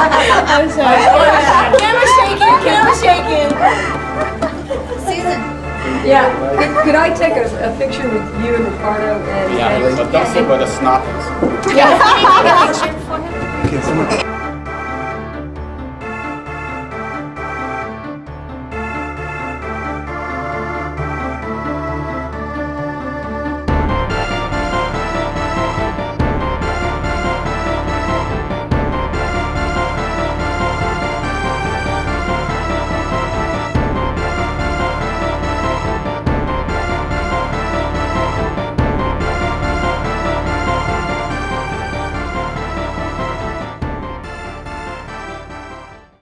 I'm sorry. Camera shaking, camera shaking. Susan. Yeah. Could I take a picture with you and Ricardo and Yeah, but don't sit where the snot is. Yeah. Can you take a picture for him? Okay, someone.